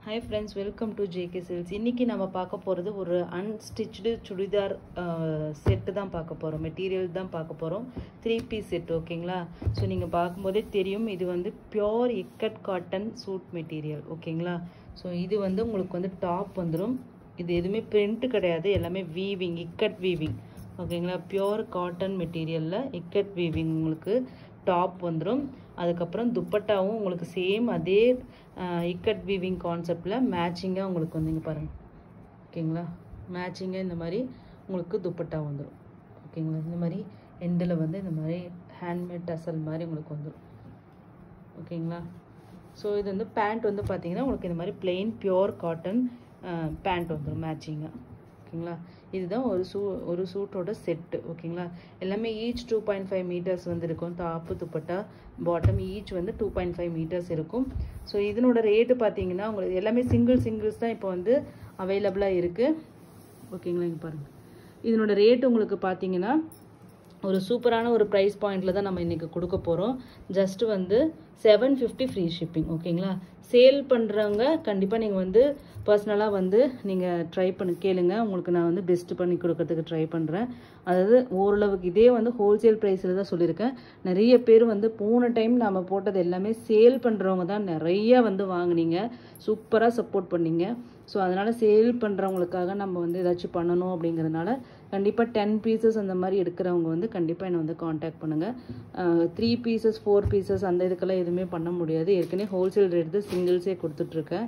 Hi friends, welcome to JK Silks. இன்னைக்கு நம்ம பார்க்க போறது ஒரு unstitched சுடிதார் செட் தான் பார்க்க போறோம். மெட்டீரியல் தான் பார்க்க போறோம். 3 பீஸ் செட் ஓகேங்களா? சோ நீங்க பாக்கும்போதே தெரியும் இது வந்து pure ikat cotton suit material ஓகேங்களா? சோ இது வந்து உங்களுக்கு வந்து டாப் வந்துரும். இது எதுமே பிரிண்ட் கிடையாது. எல்லாமே வீவிங், இக்கட் வீவிங். ஓகேங்களா? பியூர் காட்டன் மெட்டீரியல்ல இக்கட் வீவிங் உங்களுக்கு டாப் வந்துரும். அதுக்கப்புறம் துப்பட்டாவும் உங்களுக்கு சேம் அதே இக்கட் வீவிங் கான்செப்ட்ல மேட்சிங்கா உங்களுக்கு வந்துங்க பாருங்க ஓகேங்களா மேட்சிங்கா இந்த மாதிரி உங்களுக்கு துப்பட்டா வந்துரும் ஓகேங்களா இந்த மாதிரி எண்ட்ல வந்து இந்த மாதிரி ஹேண்ட்மேட் டசல் மாதிரி உங்களுக்கு வந்துரும் ஓகேங்களா சோ இது வந்து பேண்ட் வந்து பாத்தீங்கன்னா உங்களுக்கு இந்த மாதிரி plain pure cotton பேண்ட் வந்துரும் மேட்சிங்கா ஓகேங்களா இதுதான் ஒரு சூட்டோட செட் ஓகேங்களா எல்லாமே ஈச் 2.5 மீட்டர்ஸ் வந்து இருக்கும் டாப் துப்பட்டா பாட்டம் ஈச் வந்து 2.5 மீட்டர்ஸ் இருக்கும் சோ இதனோட ரேட் பாத்தீங்கன்னா உங்களுக்கு எல்லாமே சிங்கிள்ஸ் தான் இப்போ வந்து அவேலபிளா இருக்கு ஓகேங்களா இங்க பாருங்க இதனோட ரேட் உங்களுக்கு பாத்தீங்கன்னா ஒரு சூப்பரான ஒரு பிரைஸ் பாயிண்ட்ல தான் நம்ம இன்னைக்கு கொடுக்க போறோம் ஜஸ்ட் வந்து 750 ஃப்ரீ ஷிப்பிங் ஓகேங்களா சேல் பண்றவங்க கண்டிப்பா நீங்க வந்து பர்சனலா வந்து நீங்க ட்ரை பண்ணி கேளுங்க உங்களுக்கு நான் வந்து பெஸ்ட் பண்ணி கொடுக்கிறதுக்கு ட்ரை பண்றேன் அதாவது ஓரளவுக்கு இதே வந்து ஹோல்சேல் பிரைஸ்ல தான் சொல்லிருக்கேன் நிறைய பேர் வந்து போன டைம் நாம போட்டது எல்லாமே சேல் பண்றவங்க தான் நிறைய வந்து வாங்குனீங்க சூப்பரா சப்போர்ட் பண்ணீங்க சோ அதனால சேல் பண்றவங்களுக்காக நம்ம வந்து ஏதாச்சும் பண்ணனும் அப்படிங்கறதுனால கண்டிப்பா 10 பீசஸ் அந்த மாதிரி எடுக்கறவங்க வந்து கண்டிப்பா என்ன வந்து कांटेक्ट பண்ணுங்க 3 பீசஸ் 4 பீசஸ் அந்த இதுக்கெல்லாம் எதுமே பண்ண முடியாது ஏற்கனவே ஹோல்சேல் ரேட் தான் சிங்கிள்ஸே கொடுத்துட்டு இருக்கேன்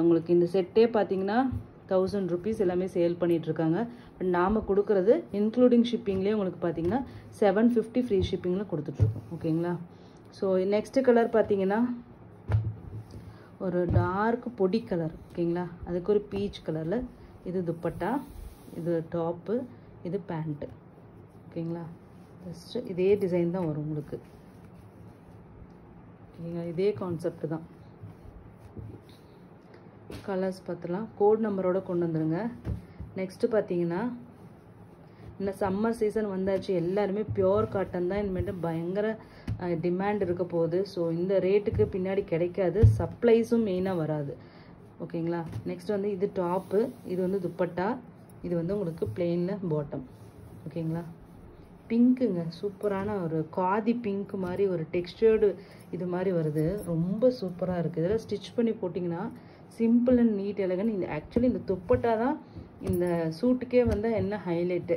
உங்களுக்கு இந்த செட்டே பாத்தீங்கன்னா 1000 rupees எல்லாமே சேல் பண்ணிட்டு இருக்காங்க பட் நாம கொடுக்கிறது இன்க்ளூடிங் ஷிப்பிங்லயே உங்களுக்கு பாத்தீங்கன்னா 750 ஃப்ரீ ஷிப்பிங்ல கொடுத்துட்டு இருக்கோம் ஓகேங்களா சோ நெக்ஸ்ட் கலர் பாத்தீங்கன்னா ஒரு டார்க் பொடி கலர் ஓகேங்களா அதுக்கு ஒரு பீச் கலர்ல இது துப்பட்டா இது டாப் இது பேண்ட் ஓகேங்களா ஜஸ்ட் இதே டிசைன் தான் வரும் உங்களுக்கு ஓகேங்களா இதே கான்செப்ட் தான் கலர்ஸ் பார்த்தலாம் கோட் நம்பரோட கொண்டு வந்துருங்க நெக்ஸ்ட் பாத்தீங்கன்னா இந்த சம்மர் சீசன் வந்தாச்சு எல்லாரும் பியூர் காட்டன் தான் இனிமேட்டு பயங்கர டிமாண்ட் இருக்க போகுது சோ இந்த ரேட்டுக்கு பின்னாடி கிடைக்காது சப்ளைஸும் மெயினா வராது ஓகேங்களா நெக்ஸ்ட் வந்து இது டாப் இது வந்து துப்பட்டா இது வந்து உங்களுக்கு பிளெயின்ல பாட்டம் ஓகேங்களா பிங்க்குங்க சூப்பரான ஒரு காதி பிங்க் மாதிரி ஒரு டெக்ஸ்டர்டு இது மாதிரி வருது ரொம்ப சூப்பரா இருக்கு இதெல்லாம் ஸ்டிட்ச் பண்ணி போட்டிங்கன்னா சிம்பிள் அண்ட் நீட் எலகன்ட் இந்த ஆக்சுவலி இந்த துப்பட்டா தான் இந்த சூட்டுக்கே வந்து என்ன ஹைலைட்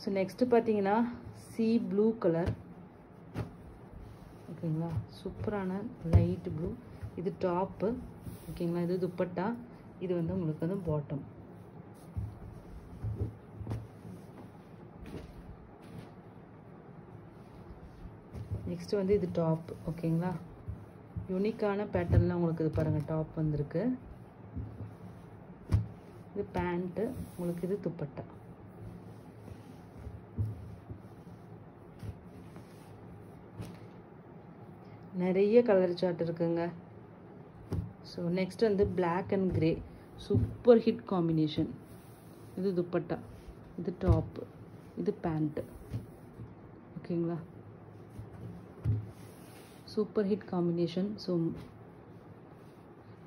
சோ நெக்ஸ்ட் பாத்தீங்கன்னா சி ப்ளூ கலர் ஓகேங்களா சூப்பரான லைட் ப்ளூ இது டாப் ஓகேங்களா இது துப்பட்டா இது வந்து உங்களுக்கு வந்து பாட்டம் நெக்ஸ்ட் வந்து இது டாப் ஓகேங்களா யூனிக்கான பேட்டர்ன்ல உங்களுக்கு இது பாருங்க டாப் வந்திருக்கு இது பேண்ட் உங்களுக்கு இது துப்பட்டா நிறைய கலர் சார்ட் இருக்குங்க சோ நெக்ஸ்ட் வந்து Black and Grey super hit combination இது துப்பட்டா இது டாப் இது பேண்ட் ஓகேங்களா super hit combination so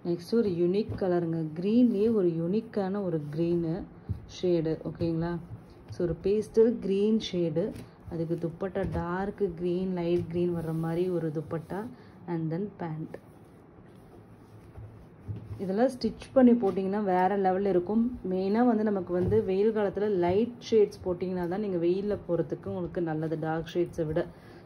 next ஒரு யூனிக் கலருங்க கிரீன்லயே ஒரு யூனிக்கான ஒரு கிரீன் ஷேடு ஓகேங்களா சோ ஒரு பேஸ்டல் கிரீன் ஷேடு அதுக்கு dupatta dark green light green வர்ற மாதிரி ஒரு துப்பட்டா and then பேண்ட் இதெல்லாம் ஸ்டிட்ச் பண்ணி போட்டிங்கன்னா வேற லெவல்ல இருக்கும் மெயினா வந்து நமக்கு வந்து வெயில் காலத்துல லைட் ஷேட்ஸ் போட்டிங்கன்னா தான் நீங்க வெயில்ல போறதுக்கு உங்களுக்கு நல்லது டார்க் ஷேட்ஸை விட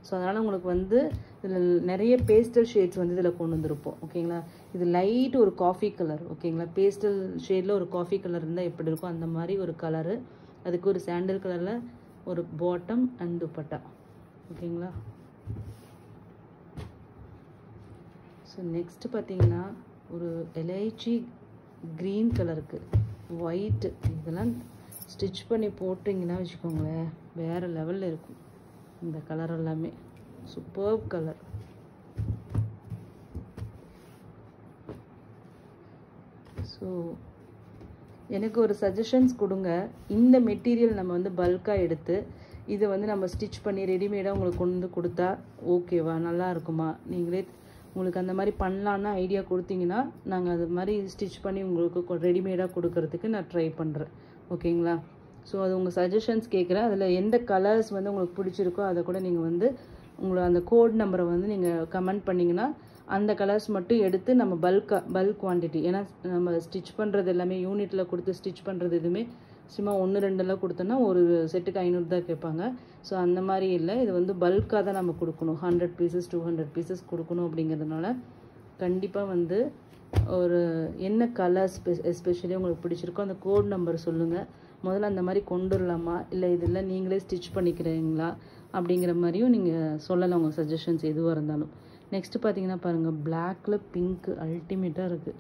சோ அதனால உங்களுக்கு வந்து இதுல நிறைய பேஸ்டல் ஷேட்ஸ் வந்து இதுல கொண்டு வந்திருப்போம் ஓகேங்களா இது லைட் ஒரு காஃபி கலர் ஓகேங்களா பேஸ்டல் ஷேட்ல ஒரு காஃபி கலர் இருந்தா எப்படி இருக்கும் அந்த மாதிரி ஒரு கலர் அதுக்கு ஒரு சாண்டல் கலர்ல ஒரு பாட்டம் அண்ட் துப்பட்டா ஓகேங்களா சோ நெக்ஸ்ட் பாத்தீங்கன்னா ஒரு எலைச்சி கிரீன் கலருக்கு ஒயிட் இதெல்லாம் ஸ்டிட்ச் பண்ணி போட்டீங்கன்னா வெச்சுக்கோங்களேன் வேற லெவல்ல இருக்கும் இந்த கலர் எல்லாமே சூப்பர்ப் கலர் சோ எனக்கு ஒரு சஜஷன்ஸ் கொடுங்க இந்த மெட்டீரியல் நம்ம வந்து பல்கா எடுத்து இதை வந்து நம்ம ஸ்டிச் பண்ணி ரெடிமேடாக உங்களுக்கு கொண்டு வந்து கொடுத்தா ஓகேவா, நல்லா இருக்குமா, நீங்களே உங்களுக்கு அந்த மாதிரி பண்ணலான்னு ஐடியா கொடுத்தீங்கன்னா நாங்கள் அது மாதிரி ஸ்டிச் பண்ணி உங்களுக்கு ரெடிமேடாக கொடுக்கறதுக்கு நான் ட்ரை பண்ணுறேன். ஓகேங்களா? ஸோ அது உங்கள் சஜஷன்ஸ் கேட்குறேன். அதில் எந்த கலர்ஸ் வந்து உங்களுக்கு பிடிச்சிருக்கோ அதை கூட நீங்கள் வந்து உங்களை அந்த கோட் நம்பரை வந்து நீங்கள் கமெண்ட் பண்ணிங்கன்னா அந்த கலர்ஸ் மட்டும் எடுத்து நம்ம பல்க் குவான்டிட்டி, ஏன்னா நம்ம ஸ்டிச் பண்ணுறது எல்லாமே யூனிட்டில் கொடுத்து ஸ்டிச் பண்ணுறது எதுவுமே சும்மா 1-2 கொடுத்தோன்னா ஒரு செட்டுக்கு 500 தான் கேட்பாங்க. ஸோ அந்த மாதிரி இல்லை, இது வந்து பல்காக தான் நம்ம கொடுக்கணும். 100 பீசஸ் 200 பீசஸ் கொடுக்கணும். அப்படிங்கிறதுனால கண்டிப்பாக வந்து ஒரு என்ன கலர்ஸ் எஸ்பெஷலி உங்களுக்கு பிடிச்சிருக்கோ அந்த கோட் நம்பர் சொல்லுங்கள். முதல்ல அந்த மாதிரி கொண்டு வரலாமா, இல்லை இதெல்லாம் நீங்களே ஸ்டிச் பண்ணிக்கிறீங்களா அப்படிங்கிற மாதிரியும் நீங்கள் சொல்லலாம், உங்கள் சஜஷன்ஸ் எதுவாக இருந்தாலும். நெக்ஸ்ட்டு பார்த்தீங்கன்னா பாருங்கள், பிளாக்ல பிங்க் அல்டிமேட்டாக இருக்குது.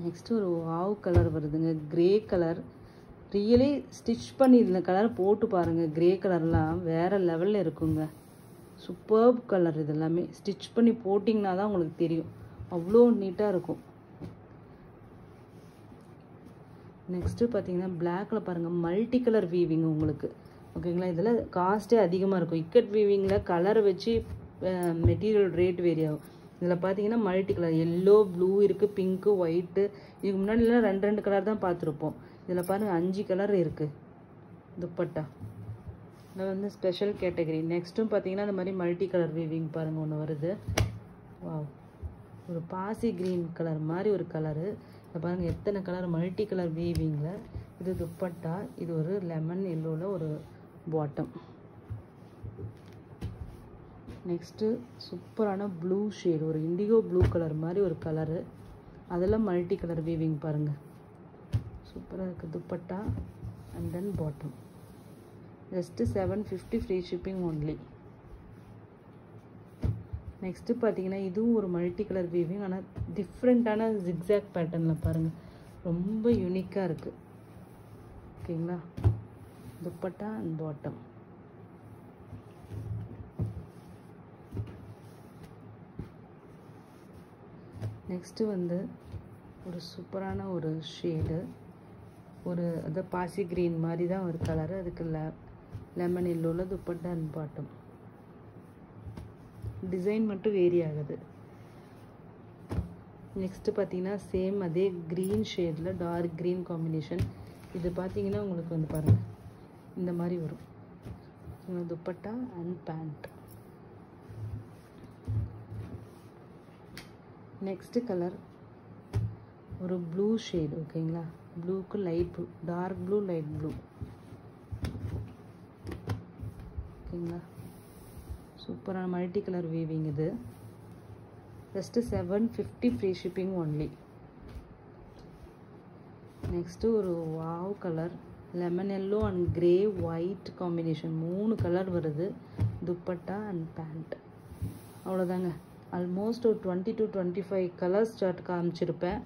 நெக்ஸ்ட்டு ஒரு வாவ் கலர் வருதுங்க, கிரே கலர். ரியலி ஸ்டிச் பண்ணி இந்த கலர் போட்டு பாருங்கள், கிரே கலர்லாம் வேறு லெவலில் இருக்குங்க. Superb colour. இது எல்லாமே ஸ்டிச் பண்ணி போட்டிங்கன்னா தான் உங்களுக்கு தெரியும், அவ்வளோ நீட்டாக இருக்கும். நெக்ஸ்ட்டு பார்த்தீங்கன்னா பிளாக்ல பாருங்கள், மல்டி கலர் வீவிங் உங்களுக்கு. ஓகேங்களா? இதில் காஸ்ட்டே அதிகமாக இருக்கும். இக்கட் வீவிங்கில் கலரை வச்சு மெட்டீரியல் ரேட் வேரி ஆகும். இதில் பார்த்தீங்கன்னா மல்டி கலர், எல்லோ ப்ளூ இருக்குது, பிங்க்கு ஒயிட்டு. இதுக்கு முன்னாடிலாம் 2 கலர் தான் பார்த்துருப்போம். இதில் பாருங்கள் 5 கலர் இருக்குது துப்பட்டா. இதில் வந்து ஸ்பெஷல் கேட்டகரி. நெக்ஸ்ட்டும் பார்த்தீங்கன்னா இந்த மாதிரி மல்டி கலர் வீவிங் பாருங்கள் ஒன்று வருது. வாவ், ஒரு பாசி க்ரீன் கலர் மாதிரி ஒரு கலரு. இதை பாருங்கள் எத்தனை கலர், மல்டி கலர் வீவிங்கில். இது துப்பட்டா. இது ஒரு லெமன் எல்லோவில் ஒரு பாட்டம். நெக்ஸ்ட்டு சூப்பரான ப்ளூ ஷேடு, ஒரு இண்டிகோ ப்ளூ கலர் மாதிரி ஒரு கலரு. அதெல்லாம் மல்டி கலர் வீவிங் பாருங்கள், சூப்பராக இருக்குது. Dupatta and then bottom. Just 750 free shipping only. Next பார்த்தீங்கன்னா இதுவும் ஒரு மல்டி கலர் வீவிங், ஆனால் டிஃப்ரெண்ட்டான ஜிக்ஸாக் பேட்டர்னில் பாருங்கள், ரொம்ப யூனிக்காக இருக்குது. ஓகேங்களா? Dupatta and bottom. நெக்ஸ்ட்டு வந்து ஒரு சூப்பரான ஒரு ஷேடு, ஒரு அது பாசி க்ரீன் மாதிரி தான் ஒரு கலரு. அதுக்கு லெமன் எல்லோவில் துப்பட்டா அண்ட் பாட்டம். டிசைன் மட்டும் வேரி ஆகுது. நெக்ஸ்ட்டு பார்த்தீங்கன்னா சேம் அதே க்ரீன் ஷேடில் டார்க் க்ரீன் காம்பினேஷன். இது பார்த்தீங்கன்னா உங்களுக்கு வந்து பாருங்கள் இந்த மாதிரி வரும், dupatta and pant. Next colour ஒரு ப்ளூ ஷேடு. ஓகேங்களா? ப்ளூக்கு light blue, dark blue, light blue. ஓகேங்களா? சூப்பரான மல்டி கலர் வீவிங். இது just 750 free shipping only. Next ஒரு wow colour, lemon yellow and grey white combination. 3 colour வருது. Dupatta and pant. அவ்வளோதாங்க. Almost ஒரு 20 to 25 கலர்ஸ் சார்ட் காமிச்சிருப்பேன்.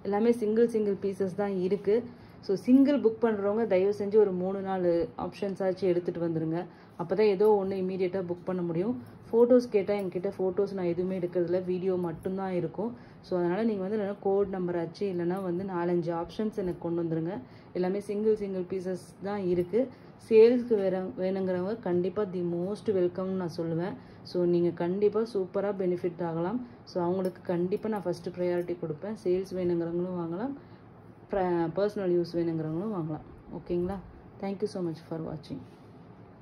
எல்லாமே சிங்கிள் பீசஸ் தான் இருக்குது. ஸோ சிங்கிள் புக் பண்ணுறவங்க தயவு செஞ்சு ஒரு 3-4 ஆப்ஷன்ஸ் ஆச்சு எடுத்துகிட்டு வந்துடுங்க. அப்போ தான் ஏதோ ஒன்று இமீடியட்டாக புக் பண்ண முடியும். ஃபோட்டோஸ் கேட்டால் என்கிட்ட ஃபோட்டோஸ் நான் எதுவுமே எடுக்கிறதுல, வீடியோ மட்டும்தான் இருக்கும். ஸோ அதனால் நீங்கள் வந்து இல்லைனா கோட் நம்பர் ஆச்சு, இல்லைனா வந்து 4-5 ஆப்ஷன்ஸ் எனக்கு கொண்டு வந்துடுங்க. எல்லாமே சிங்கிள் பீசஸ் தான் இருக்குது. சேல்ஸ்க்கு வேணுங்கிறவங்க கண்டிப்பாக தி மோஸ்ட் வெல்கம்னு நான் சொல்லுவேன். ஸோ நீங்கள் கண்டிப்பாக சூப்பராக பெனிஃபிட் ஆகலாம். ஸோ அவங்களுக்கு கண்டிப்பாக நான் ஃபஸ்ட்டு ப்ரையாரிட்டி கொடுப்பேன். சேல்ஸ் வேணுங்கிறவங்களும் வாங்கலாம், பர்சனல் யூஸ் வேணுங்கிறவங்களும் வாங்கலாம். ஓகேங்களா? தேங்க்யூ ஸோ மச் ஃபார் வாட்சிங்.